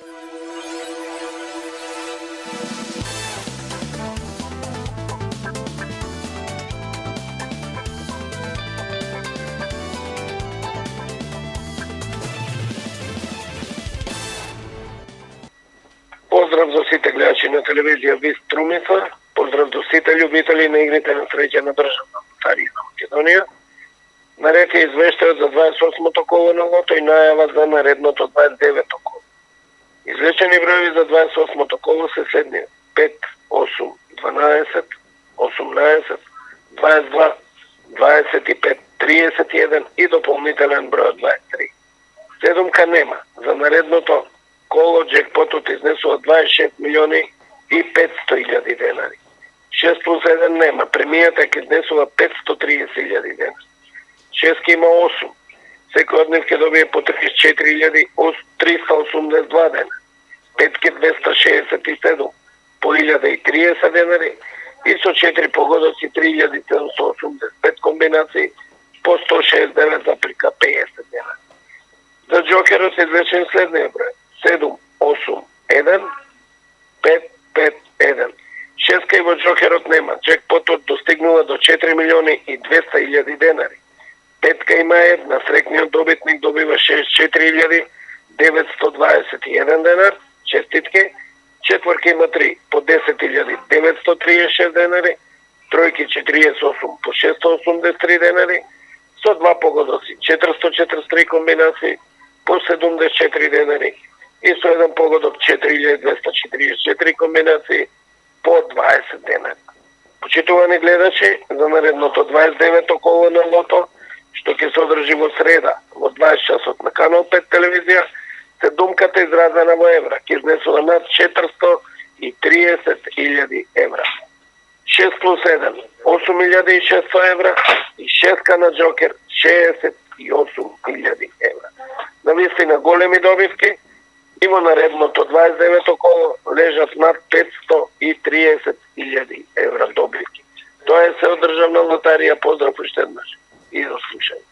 Поздрав за сите гледачи на телевизија Вист Струмица, поздрав до сите љубители на игрите на среќа на државна лотарија на Македонија. Наред е извештајот за 28-то коло на лото и најава за наредното 29-то коло. Извлечени броеви за 28-то коло се следни: 5, 8, 12, 18, 22, 25, 31 и дополнителен број 23. Седумка нема. За наредното коло джекпотот изнесува 26 милиони и 500 илјади денари. 6 плюс 1 нема. Премијата ќе изнесува 530 илјади денари. 6 има 8. Секој од нив ќе добие по 34.382 дена. 5 267 по 1030 денари и со 4 погодоци 3785 комбинации по 169,50 денари. За джокерот извлечен следниот број: 7, 8, 1, 5, 5, 1. Шеска и во джокерот нема. Джекпотот достигнува до 4 милиони и 200 илјади денари. Петка има една. Срекниот добитник добива 64.921 денар. Честитки. Четворка има 3 по 10.936 денари. Тројки 48 по 683 денари. Со 2 погодоци 443 комбинации по 74 денари. И со еден погодок 4244 комбинации по 20 денари. Почитувани гледачи, за наредното 29-то коло на лото, што ќе се одржи во среда во 20 часот на Канал 5 телевизија, седумката изразена во евра ќе изнесува над 430.000 евра. 6 плюс 1 8.600 евра и шестка на джокер 68.000 евра. Навистина големи добивки и во наредното 29-то коло лежат над 530.000 евра добивки. Тоа е се од државна лотарија. Поздрав уште еднаш и до слушање.